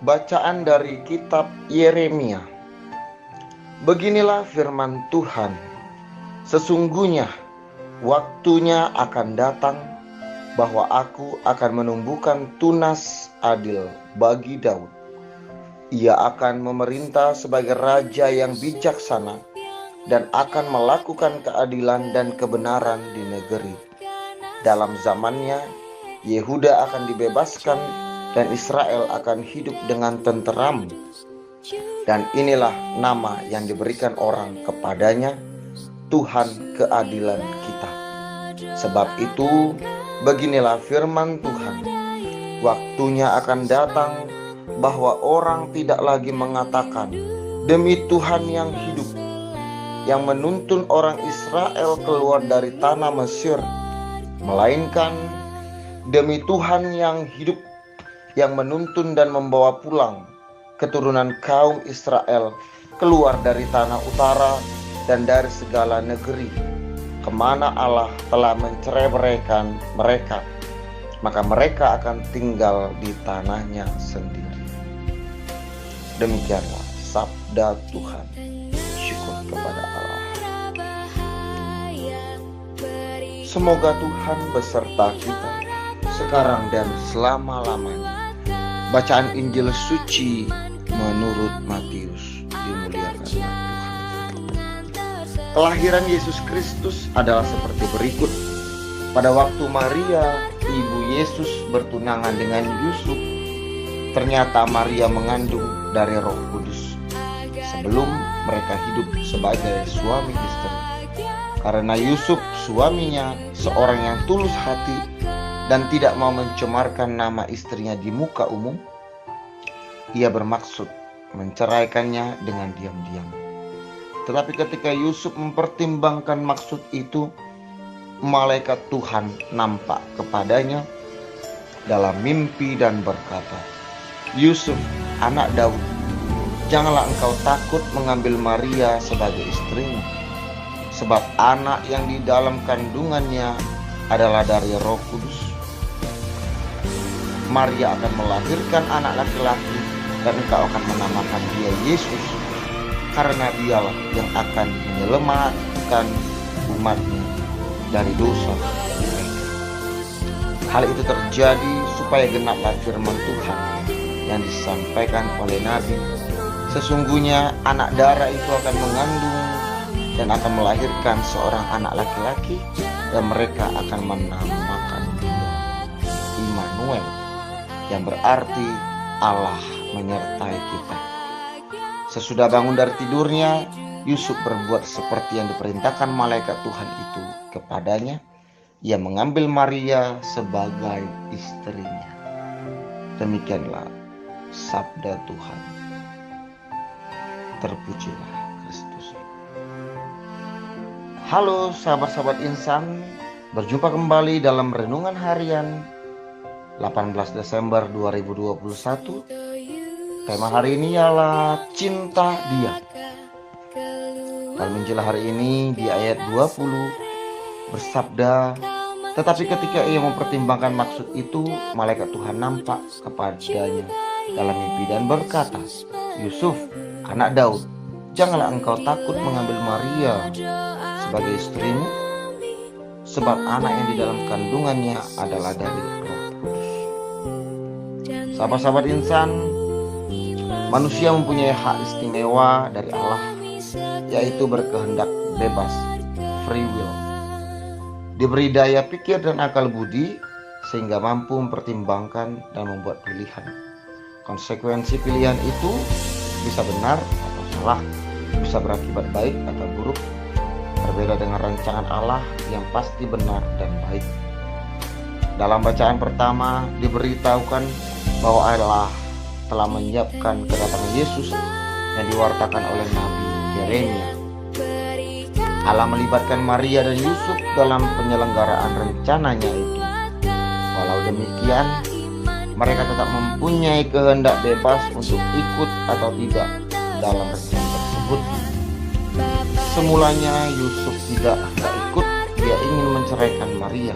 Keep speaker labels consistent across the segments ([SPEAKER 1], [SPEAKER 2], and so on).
[SPEAKER 1] Bacaan dari kitab Yeremia. Beginilah firman Tuhan. Sesungguhnya waktunya akan datang bahwa aku akan menumbuhkan tunas adil bagi Daud. Ia akan memerintah sebagai raja yang bijaksana dan akan melakukan keadilan dan kebenaran di negeri. Dalam zamannya, Yehuda akan dibebaskan dan Israel akan hidup dengan tenteram. Dan inilah nama yang diberikan orang kepadanya, Tuhan keadilan kita. Sebab itu, beginilah firman Tuhan. Waktunya akan datang bahwa orang tidak lagi mengatakan, demi Tuhan yang hidup, yang menuntun orang Israel keluar dari tanah Mesir, melainkan demi Tuhan yang hidup, yang menuntun dan membawa pulang keturunan kaum Israel keluar dari tanah utara dan dari segala negeri kemana Allah telah menceraikan mereka, maka mereka akan tinggal di tanahnya sendiri. Demikianlah sabda Tuhan. Syukur kepada Allah. Semoga Tuhan beserta kita sekarang dan selama-lamanya. Bacaan Injil suci menurut Matius. Dimuliakan Tuhan. Kelahiran Yesus Kristus adalah seperti berikut. Pada waktu Maria, ibu Yesus bertunangan dengan Yusuf, ternyata Maria mengandung dari Roh Kudus sebelum mereka hidup sebagai suami istri. Karena Yusuf suaminya seorang yang tulus hati dan tidak mau mencemarkan nama istrinya di muka umum, ia bermaksud menceraikannya dengan diam-diam. Tetapi ketika Yusuf mempertimbangkan maksud itu, malaikat Tuhan nampak kepadanya dalam mimpi dan berkata, Yusuf, anak Daud, janganlah engkau takut mengambil Maria sebagai istrimu, sebab anak yang di dalam kandungannya adalah dari Roh Kudus. Maria akan melahirkan anak laki-laki dan engkau akan menamakan dia Yesus, karena dialah yang akan menyelamatkan umatnya dari dosa mereka. Hal itu terjadi supaya genaplah firman Tuhan yang disampaikan oleh Nabi. Sesungguhnya anak darah itu akan mengandung dan akan melahirkan seorang anak laki-laki, dan mereka akan menamakan dia Immanuel, yang berarti Allah menyertai kita. Sesudah bangun dari tidurnya, Yusuf berbuat seperti yang diperintahkan malaikat Tuhan itu kepadanya. Ia mengambil Maria sebagai istrinya. Demikianlah sabda Tuhan. Terpujilah Kristus. Halo sahabat-sahabat insan, berjumpa kembali dalam renungan harian 18 Desember 2021. Tema hari ini ialah cinta Dia. Dalam Injil hari ini di ayat 20 bersabda, tetapi ketika ia mempertimbangkan maksud itu, malaikat Tuhan nampak kepadanya dalam mimpi dan berkata, Yusuf, anak Daud, janganlah engkau takut mengambil Maria sebagai istrimu, sebab anak yang di dalam kandungannya adalah dari Roh Kudus. Sahabat-sahabat insan, manusia mempunyai hak istimewa dari Allah, yaitu berkehendak bebas, free will. Diberi daya pikir dan akal budi, sehingga mampu mempertimbangkan dan membuat pilihan. Konsekuensi pilihan itu bisa benar atau salah, bisa berakibat baik atau buruk, berbeda dengan rancangan Allah yang pasti benar dan baik. Dalam bacaan pertama diberitahukan bahwa Allah telah menyiapkan kedatangan Yesus yang diwartakan oleh Nabi Yeremia. Allah melibatkan Maria dan Yusuf dalam penyelenggaraan rencananya itu. Walau demikian, mereka tetap mempunyai kehendak bebas untuk ikut atau tidak dalam rencana tersebut. Semulanya Yusuf tidak ikut, dia ingin menceraikan Maria.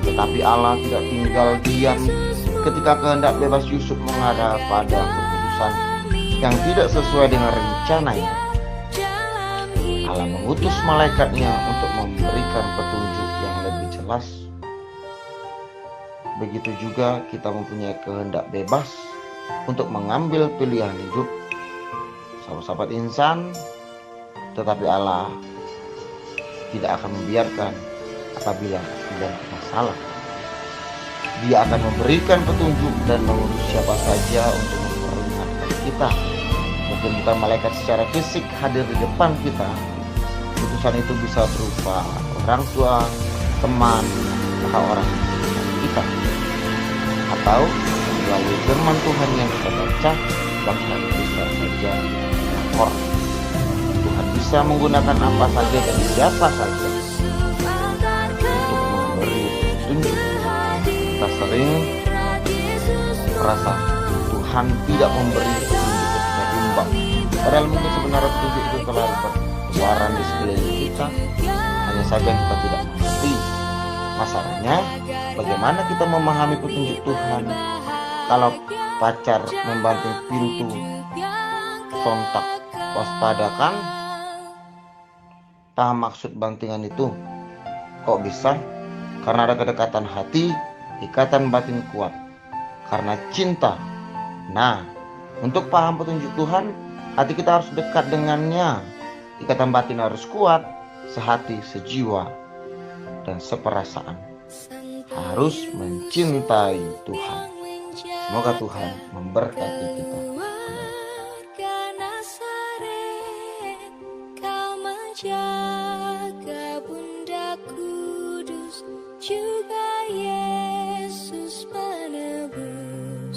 [SPEAKER 1] Tetapi Allah tidak tinggal diam ketika kehendak bebas Yusuf mengarah pada keputusan yang tidak sesuai dengan rencananya, Allah mengutus malaikatnya untuk memberikan petunjuk yang lebih jelas. Begitu juga kita mempunyai kehendak bebas untuk mengambil pilihan hidup, sahabat-sahabat insan, tetapi Allah tidak akan membiarkan apabila pilihan kita salah. Dia akan memberikan petunjuk dan mengutus siapa saja untuk memperingatkan kita. Mungkin bukan malaikat secara fisik hadir di depan kita. Utusan itu bisa berupa orang tua, teman, atau orang sekitar kita, atau melalui firman Tuhan yang kita baca, bahkan bisa saja lapor. Tuhan bisa menggunakan apa saja dan siapa saja untuk memberi petunjuk. Kita sering merasa Tuhan tidak memberi petunjuk ketika bimbang, padahal mungkin sebenarnya petunjuk itu telah bertebaran di sekeliling kita, hanya saja kita tidak mengerti. Masalahnya, bagaimana kita memahami petunjuk Tuhan kalau pacar membanting pintu, sontak waspadakan? Paham maksud bantingan itu? Kok bisa? Karena ada kedekatan hati, ikatan batin kuat, karena cinta. Nah, untuk paham petunjuk Tuhan, hati kita harus dekat dengannya. Ikatan batin harus kuat, sehati, sejiwa, dan seperasaan. Harus mencintai Tuhan. Semoga Tuhan memberkati kita.